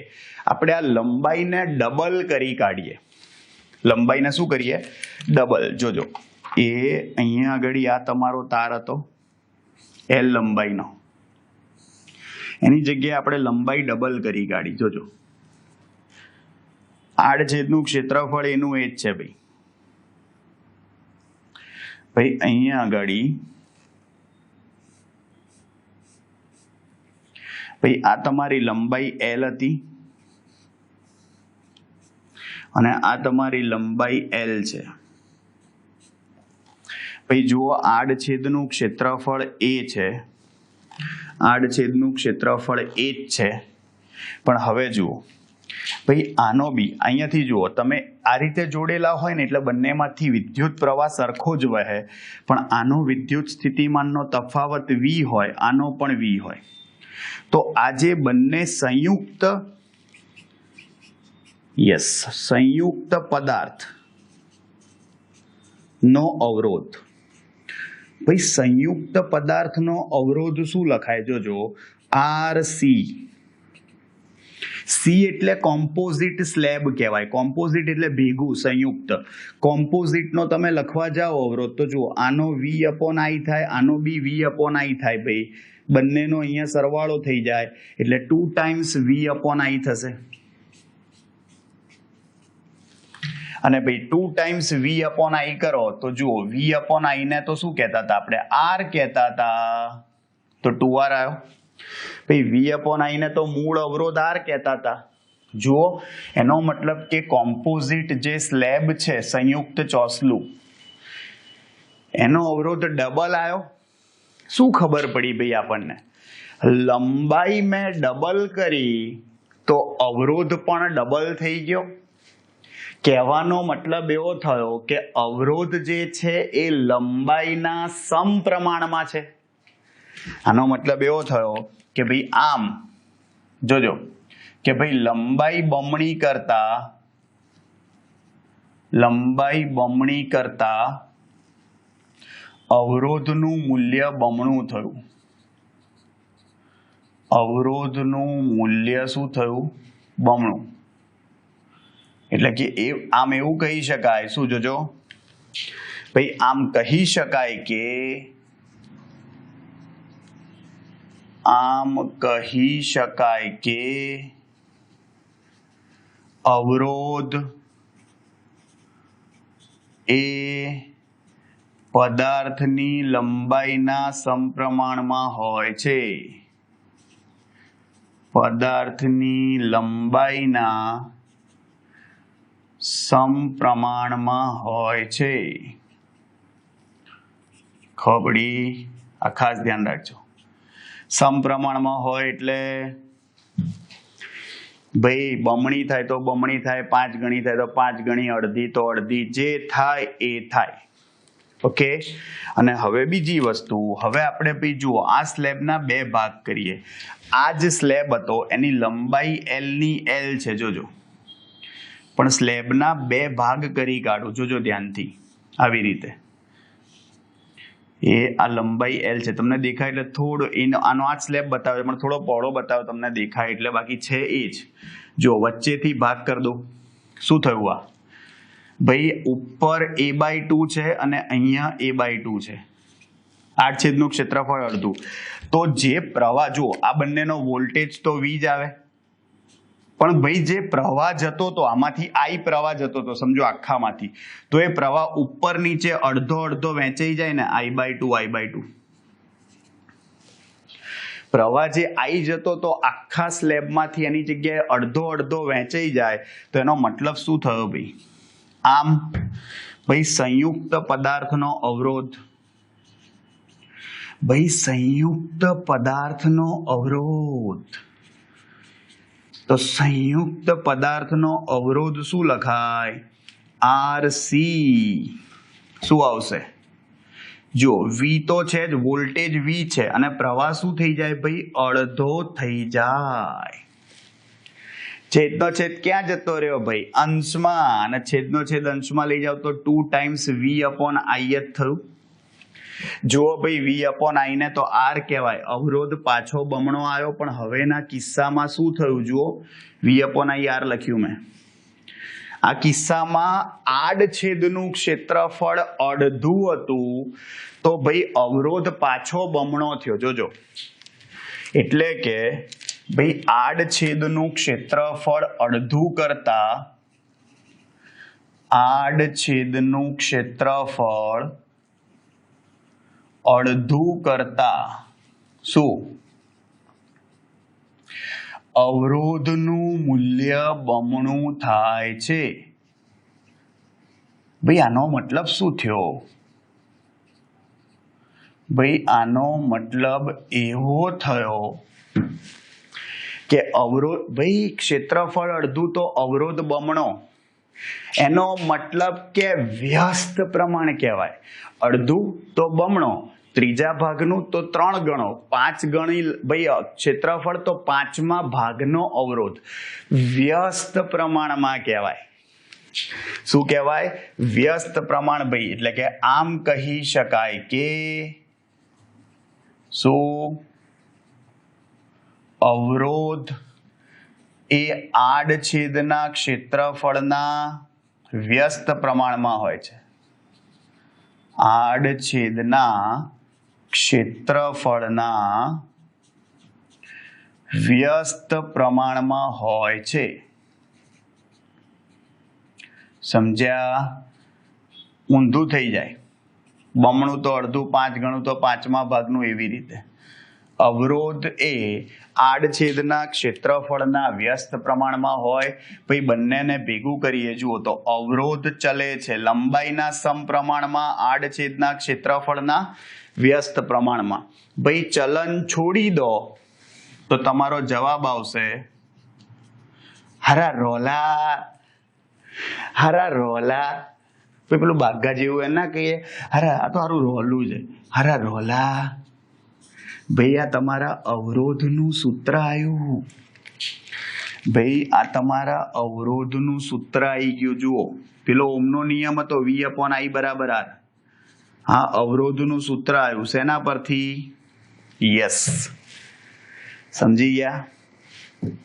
આપણે આ લંબાઈને ડબલ કરી કાઢીએ. લંબાઈને શું કરીએ? ડબલ. જોજો, અહીંયા આગળ આ તમારો તાર હતો L લંબાઈનો, એની જગ્યાએ આપણે લંબાઈ ડબલ કરી કાઢી. જોજો, આડછેદનું ક્ષેત્રફળ એનું એ જ છે ભાઈ. અહીંયા આગળ ભાઈ, આ તમારી લંબાઈ L હતી અને આ તમારી લંબાઈ L છે. ભાઈ જુઓ, આડછેદનું ક્ષેત્રફળ એ છે, આડછેદનું ક્ષેત્રફળ એ જ છે. પણ હવે જુઓ ભાઈ, આનો બી અહીંયાથી જુઓ, તમે આ રીતે જોડેલા હોય ને એટલે બંનેમાંથી વિદ્યુત પ્રવાહ સરખો જ વહે, પણ આનો વિદ્યુત સ્થિતિમાનનો તફાવત V હોય, આનો પણ V હોય. તો આજે બંને સંયુક્ત પદાર્થ નો અવરોધ. ભાઈ, સંયુક્ત પદાર્થનો અવરોધ શું લખાય? જોજો, RC. C એટલે કોમ્પોઝિટ સ્લેબ કહેવાય. કોમ્પોઝિટ એટલે ભેગું, સંયુક્ત. કોમ્પોઝિટનો તમે લખવા જાઓ અવરોધ તો જુઓ, આનો V/I થાય, આનો બી V/I થાય. ભાઈ, બંનેનો અહીંયા સરવાળો થઈ જાય એટલે 2 ટાઈમ્સ V/I થશે. અને ભાઈ 2 ટાઈમ્સ V/I કરો તો જુઓ, V/I ને તો શું કહેતા હતા આપણે? R કહેતા હતા, તો 2R આવ્યો. ભાઈ, V/I ને તો મૂળ અવરોધ R કહેતા હતા. જુઓ, એનો મતલબ કે કોમ્પોઝિટ જે સ્લેબ છે, સંયુક્ત ચોસલું, એનો અવરોધ ડબલ આવ્યો. શું ખબર પડી ભાઈ આપણને? લંબાઈ મેં ડબલ કરી તો અવરોધ પણ ડબલ થઈ ગયો. કહેવાનો મતલબ એવો થયો કે અવરોધ જે છે એ લંબાઈના સમપ્રમાણમાં છે. આનો મતલબ એવો થયો કે ભાઈ આમ જોજો કે ભાઈ લંબાઈ બમણી કરતા અવરોધનું મૂલ્ય બમણું થયું. અવરોધનું મૂલ્ય શું થયું? બમણું. એટલે કે આમ એવું કહી શકાય, શું જોજો ભાઈ, આમ કહી શકાય કે અવરોધ એ પદાર્થની લંબાઈના સમપ્રમાણમાં હોય છે. પદાર્થની લંબાઈના સમપ્રમાણમાં હોય છે. ખબર પડી? આ ખાસ ધ્યાન રાખજો. સમપ્રમાણમાં હોય એટલે ભાઈ બમણી થાય તો બમણી થાય, 5 ગણી થાય તો 5 ગણી, અડધી તો અડધી, જે થાય એ થાય. ઓકે. અને હવે બીજી વસ્તુ, હવે આપણે ભાઈ જુઓ આ સ્લેબના 2 ભાગ કરીએ. આ જે સ્લેબ હતો એની લંબાઈ L ની L છે, જોજો. પણ સ્લેબના 2 ભાગ કરી કાઢું, જોજો ધ્યાનથી. આવી રીતે એ આ લંબાઈ L છે, તમને દેખાય એટલે થોડો આનો આ સ્લેબ બતાવે પણ થોડો પહોળો બતાવે, તમને દેખાય એટલે, બાકી છે એ જ. જો વચ્ચેથી ભાગ કરી દો, શું થયું? આ ભાઈ ઉપર a/2 છે અને અહીંયા a/2 છે. 8 છેદનું ક્ષેત્રફળ અડધું. તો જે પ્રવાહ, જો આ બંનેનો વોલ્ટેજ તો V જ આવે, પણ ભાઈ જે પ્રવાહ જતો હતો આમાંથી I પ્રવાહ જતો હતો, સમજો આખામાંથી, તો એ પ્રવાહ ઉપર નીચે અડધો વહેંચાઈ જાય ને, I/2. પ્રવાહ જે I જતો તો આખા સ્લેબમાંથી એની જગ્યાએ અડધો વહેંચાઈ જાય, તો એનો મતલબ શું થયો ભાઈ? આમ ભાઈ સંયુક્ત પદાર્થનો અવરોધ, તો સંયુક્ત પદાર્થનો અવરોધ શું લખાય? RC. શું આવશે? જો V તો છે જ, વોલ્ટેજ V છે, અને પ્રવાહ શું થઈ જાય ભાઈ? અડધો થઈ જાય. છેદનો છેદ ક્યાં જતો રહ્યો ભાઈ? અંશમાં. અને છેદનો છેદ અંશમાં લઈ જાવ તો 2 ટાઈમ્સ V/I જ થયું. જુઓ ભાઈ, V/I ને તો R કહેવાય. અવરોધ પાછો બમણો આવ્યો, પણ હવેના કિસ્સામાં શું થયું? જુઓ, V/I R લખ્યું મેં. આ કિસ્સામાં આડછેદનું ક્ષેત્રફળ અડધું હતું, તો ભાઈ અવરોધ પાછો બમણો થયો. જોજો, એટલે કે ભાઈ આડછેદનું ક્ષેત્રફળ અડધું કરતા શું? અવરોધનું મૂલ્ય બમણું થાય છે. ભાઈ આનો મતલબ શું થયો? ભાઈ આનો મતલબ એવો થયો કે અવરોધ, ભાઈ ક્ષેત્રફળ અડધું તો અવરોધ બમણો, એનો મતલબ કે વ્યસ્ત પ્રમાણ કહેવાય. અડધું તો બમણો, ત્રીજા ભાગનું તો 3 ગણો, 5 ગણી ભાઈ ક્ષેત્રફળ, તો 5મા ભાગનો અવરોધ. વ્યસ્ત પ્રમાણમાં કહેવાય. શું કહેવાય? વ્યસ્ત પ્રમાણ ભાઈ. એટલે કે આમ કહી શકાય કે શું? અવરોધ એ આડછેદના ક્ષેત્રફળના વ્યસ્ત પ્રમાણમાં હોય છે. આડછેદના ક્ષેત્રફળના વ્યસ્ત પ્રમાણમાં હોય છે. સમજ્યા? ઊંધું થઈ જાય. બમણું તો અડધું, 5 ગણું તો 5મા ભાગનું, એવી રીતે. અવરોધ એ આડછેદના ક્ષેત્રફળના વ્યસ્ત પ્રમાણમાં હોય. ભાઈ બંનેને ભેગું કરીએ, જુઓ તો અવરોધ ચલે છે લંબાઈના સમપ્રમાણમાં, આડછેદના ક્ષેત્રફળના વ્યસ્ત પ્રમાણમાં. ભાઈ ચલન છોડી દો તો તમારો જવાબ આવશે, હરા રોલા હારા રોલા, પેલું બાઘા જેવું એમ ના કહીએ, હારા આ તો હારું રોલું છે, હારા રોલા. ભાઈ આ તમારા અવરોધનું સૂત્ર આવ્યું. ભાઈ આ તમારા અવરોધનું સૂત્ર આવી ગયું. જુઓ, પેલો ઓમનો નિયમ હતો V/I બરાબર R. હા, અવરોધનું સૂત્ર આવ્યું શેના પરથી? યસ, સમજી ગયા?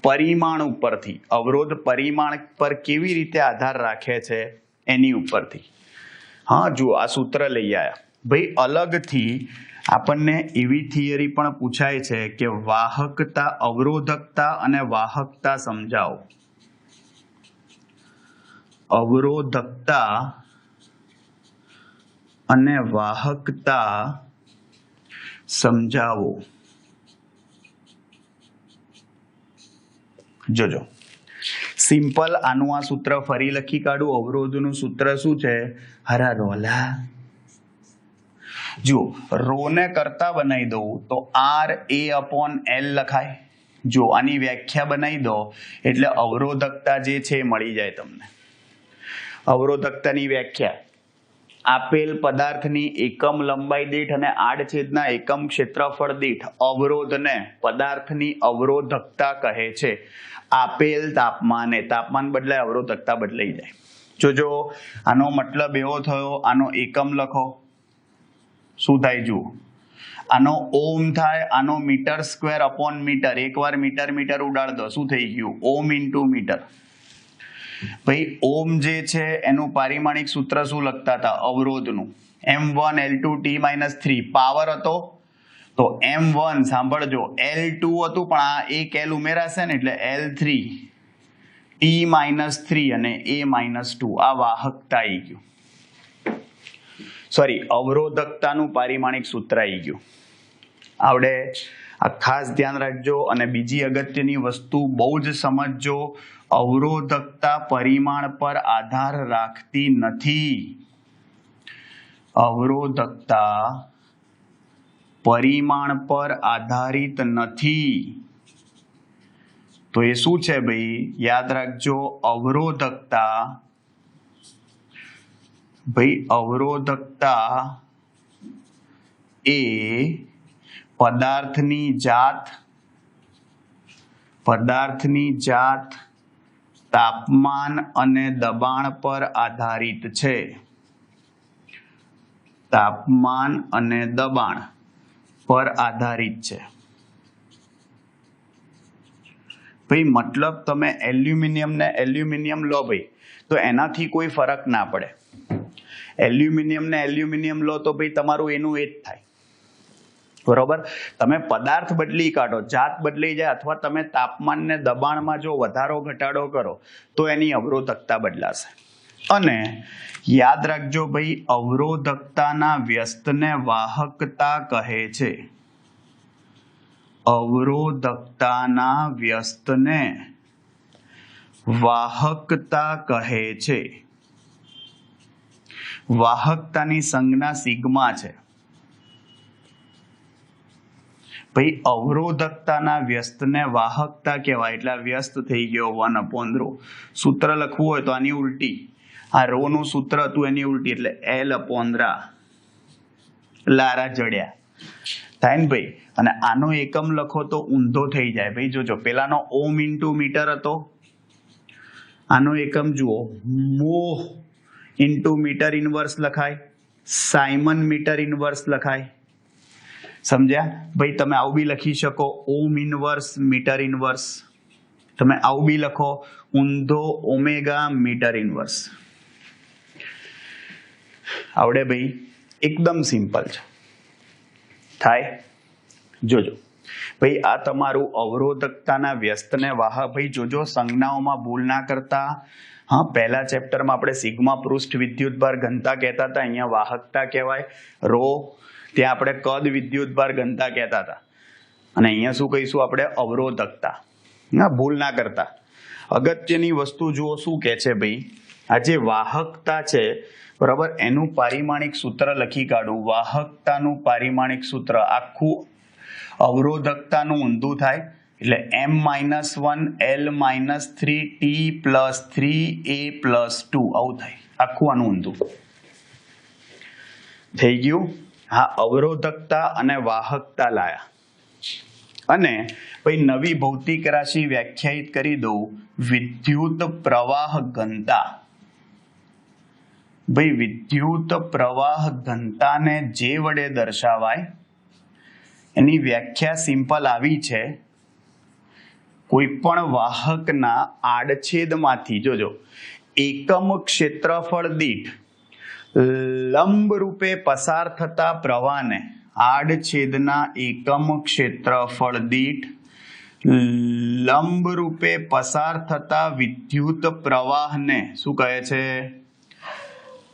પરિમાણ ઉપરથી. અવરોધ પરિમાણ પર કેવી રીતે આધાર રાખે છે એની ઉપરથી. હા, જુઓ આ સૂત્ર લઈ આવ્યા. ભાઈ અલગથી આપણને એવી થિયરી પણ પૂછાય છે કે વાહકતા, અવરોધકતા અને વાહકતા સમજાવો. અવરોધકતા અને વાહકતા સમજાવો. જોજો સિમ્પલ આનું આ સૂત્ર ફરી લખી કાઢું. અવરોધનું સૂત્ર શું છે? હરા રોલા. જુઓ, રોને કરતા બનાવી દઉં તો RA/L લખાય. જો આની વ્યાખ્યા બનાવી દો એટલે અવરોધકતા જે છે એ મળી જાય તમને. અવરોધકતાની વ્યાખ્યા: આપેલ પદાર્થની એકમ લંબાઈ દીઠ અને આડછેદના એકમ ક્ષેત્રફળ દીઠ અવરોધને પદાર્થની અવરોધકતા કહે છે. આપેલ તાપમાને, તાપમાન બદલાય અવરોધકતા બદલાઈ જાય. જોજો, આનો મતલબ એવો થયો, આનો એકમ લખો. શું થાય? જુઓ, આનો ઓમ થાય, આનો મીટર સ્ક્વેર અપોન મીટર. એકવાર મીટર મીટર ઉડાડ દો, શું થઈ ગયું? ઓમ ઇન્ટુ મીટર. ભાઈ ઓમ જે છે એનું પારિમાણિક સૂત્ર શું લખતા હતા? અવરોધનું M1L2T-3. પાવર હતો તો M1, સાંભળજો, L2 હતું પણ આ એક L ઉમેરાશે ને એટલે L3, T-3 અને A-2. આ વાહકતા આવી ગયું. સોરી, અવરોધકતાનું પારિમાણિક સૂત્ર આવી ગયું. આવડે? આ ખાસ ધ્યાન રાખજો. અને બીજી અગત્યની વસ્તુ બહુ જ સમજજો, અવરોધકતા પરિમાણ પર આધાર રાખતી નથી. અવરોધકતા પરિમાણ પર આધારિત નથી. તો એ શું છે ભાઈ? યાદ રાખજો, અવરોધકતા, ભાઈ અવરોધકતા એ પદાર્થની જાત, તાપમાન અને દબાણ પર આધારિત છે. તાપમાન અને દબાણ પર આધારિત છે. ભાઈ મતલબ તમે એલ્યુમિનિયમ ને એલ્યુમિનિયમ લો ભાઈ તો એનાથી કોઈ ફરક ના પડે. એલ્યુમિનિયમ ને એલ્યુમિનિયમ લો તો ભાઈ તમારું એનું એ જ થાય. બરોબર? તમે પદાર્થ બદલી કાઢો, જાત બદલાઈ જાય, અથવા તમે તાપમાન ને દબાણમાં જો વધારો ઘટાડો કરો તો એની અવરોધકતા બદલાશે. અને યાદ રાખજો ભાઈ, અવરોધકતાના વ્યસ્તને વાહકતા કહે છે. અવરોધકતાના વ્યસ્તને વાહકતા કહે છે. વાહકતાની સંજ્ઞા સિગ્મા છે. ભાઈ અવરોધકતાના વ્યસ્તને વાહકતા કહેવાય એટલે વ્યસ્ત થઈ ગયો 1/ρ. સૂત્ર લખવું હોય તો આની ઉલટી, આ ρ નું સૂત્ર હતું એની ઉલટી એટલે L/ρ. લારા જડ્યા થાય ને ભાઈ. અને આનો એકમ લખો તો ઊંધો થઈ જાય ભાઈ. જોજો, પેલાનો ઓમ ઇન્ટુ મીટર હતો, આનો એકમ જુઓ મોહ ઇન્ટુ મીટર ઇનવર્સ લખાય, સાયમન મીટર ઇનવર્સ લખાય. સમજ્યા ભાઈ? તમે આવું બી લખી શકો, ઓમ ઇનવર્સ મીટર ઇનવર્સ. તમે આવું બી લખો, ઊંધો ઓમેગા મીટર ઇનવર્સ. આવડે ભાઈ? એકદમ સિમ્પલ છે. થાય? જોજો ભાઈ, આ તમારું અવરોધકતાના વ્યસ્તને વાહક. ભાઈ જોજો, સંજ્ઞાઓમાં ભૂલ ના કરતા. હા, પહેલા ચેપ્ટરમાં આપણે સિગ્મા પૃષ્ઠ વિદ્યુતભાર ઘનતા કહેતા હતા, અહીંયા વાહકતા કહેવાય. ρ ત્યાં આપણે કદ વિદ્યુતભાર ઘનતા કહેતા હતા, અને અહીંયા શું કહીશું આપણે? અવરોધકતા. ના, ભૂલ ના કરતા. અગત્યની વસ્તુ જુઓ શું કહે છે ભાઈ, આ જે વાહકતા છે બરાબર, એનું પારિમાણિક સૂત્ર લખી કાઢું. વાહકતાનું પારિમાણિક સૂત્ર આખું અવરોધકતાનું ઊંધું થાય એટલે m-1l-3t+3a+2 આવું થાય આખું આનું ઊંધું થઈ ગયું. હા, અવરોધકતા અને વાહકતા લાયા અને પછી નવી ભૌતિક રાશિ વ્યાખ્યાયિત કરી દઉં, વિદ્યુત પ્રવાહ ઘનતા. ભાઈ વિદ્યુત પ્રવાહ ઘનતાને જે વડે દર્શાવાય એની વ્યાખ્યા સિમ્પલ આવી છે, કોઈ પણ વાહકના આડછેદમાંથી જોજો એકમ ક્ષેત્રફળ દીઠ લંબ રૂપે પસાર થતા પ્રવાહને, આડછેદના એકમ ક્ષેત્રફળ દીઠ લંબ રૂપે પસાર થતા વિદ્યુત પ્રવાહને શું કહે છે?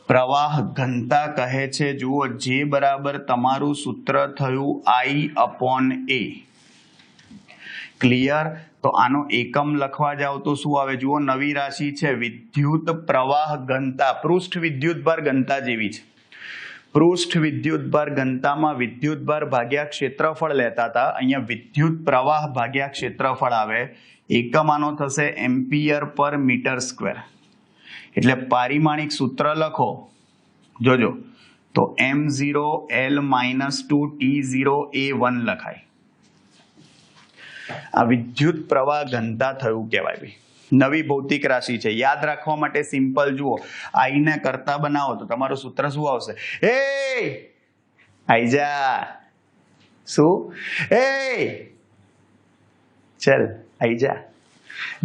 પ્રવાહ ઘનતા કહે છે. જુઓ, જે બરાબર તમારું સૂત્ર થયું I/A. ક્લિયર? તો આનો એકમ લખવા જાવ તો શું આવે? જુઓ, નવી રાશિ છે વિદ્યુત પ્રવાહ ઘનતા, પૃષ્ઠ વિદ્યુતભાર ઘનતા જેવી છે. પૃષ્ઠ વિદ્યુતભાર ઘનતામાં વિદ્યુતભાર ભાગ્યા ક્ષેત્રફળ લેતા હતા, અહીંયા વિદ્યુત પ્રવાહ ભાગ્યા ક્ષેત્રફળ આવે. એકમ આનો થશે એમ્પિયર પર મીટર સ્ક્વેર. એટલે પારિમાણિક સૂત્ર લખો, જોજો, તો m0l-2t0a1 લખાય. આ વિદ્યુત પ્રવાહ ઘનતા થયું કહેવાય. ભાઈ નવી ભૌતિક રાશિ છે, યાદ રાખવા માટે સિમ્પલ જુઓ, આઈને કરતા બનાવો તો તમારું સૂત્ર શું આવશે? એ આઈ જા, શું? એ ચલ આઈ જા.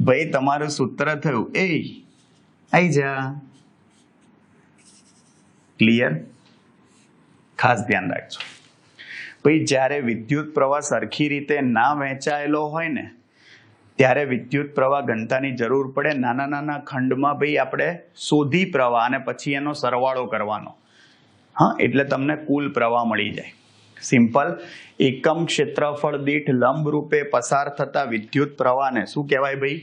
ભાઈ તમારું સૂત્ર થયું એ આઈ જા. ક્લિયર? ખાસ ધ્યાન રાખજો. ભાઈ જ્યારે વિદ્યુત પ્રવાહ સરખી રીતે ના વહેંચાયેલો હોય ને ત્યારે વિદ્યુત પ્રવાહ ઘનતાની જરૂર પડે. નાના નાના ખંડમાં ભાઈ આપણે શોધી પ્રવાહ અને પછી એનો સરવાળો કરવાનો. હા, એટલે તમને કુલ પ્રવાહ મળી જાય. સિમ્પલ. એકમ ક્ષેત્રફળ દીઠ લંબ રૂપે પસાર થતા વિદ્યુત પ્રવાહને શું કહેવાય ભાઈ?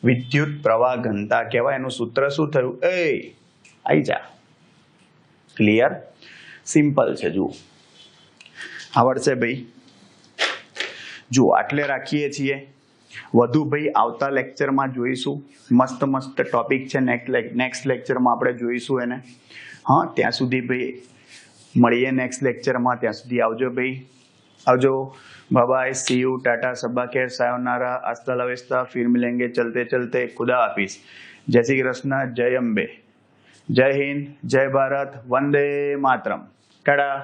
વિદ્યુત પ્રવાહ ઘનતા કહેવાય. એનું સૂત્ર શું થયું? એ આઈ જા. ક્લિયર? સિમ્પલ છે. જુઓ, આવડશે ભાઈ? જુઓ, આટલે રાખીએ છીએ. વધુ ભાઈ આવતા લેક્ચરમાં જોઈશું. મસ્ત મસ્ત ટોપિક છે, નેક્સ્ટ લેક્ચરમાં આપણે જોઈશું એને. હા, ત્યાં સુધી ભાઈ મળીએ નેક્સ્ટ લેક્ચરમાં. ત્યાં સુધી આવજો ભાઈ, આવજો. Bye bye, see you, tata, સબ્બા ખેર, સાયોનારા, હસ્તા લા વિસ્તા, ફિર મિલેંગે ચલતે ચલતે, ખુદા હાફિઝ. જય શ્રી કૃષ્ણ, જય અંબે, જય હિન્દ, જય ભારત, વંદે માતરમ. ટાટા.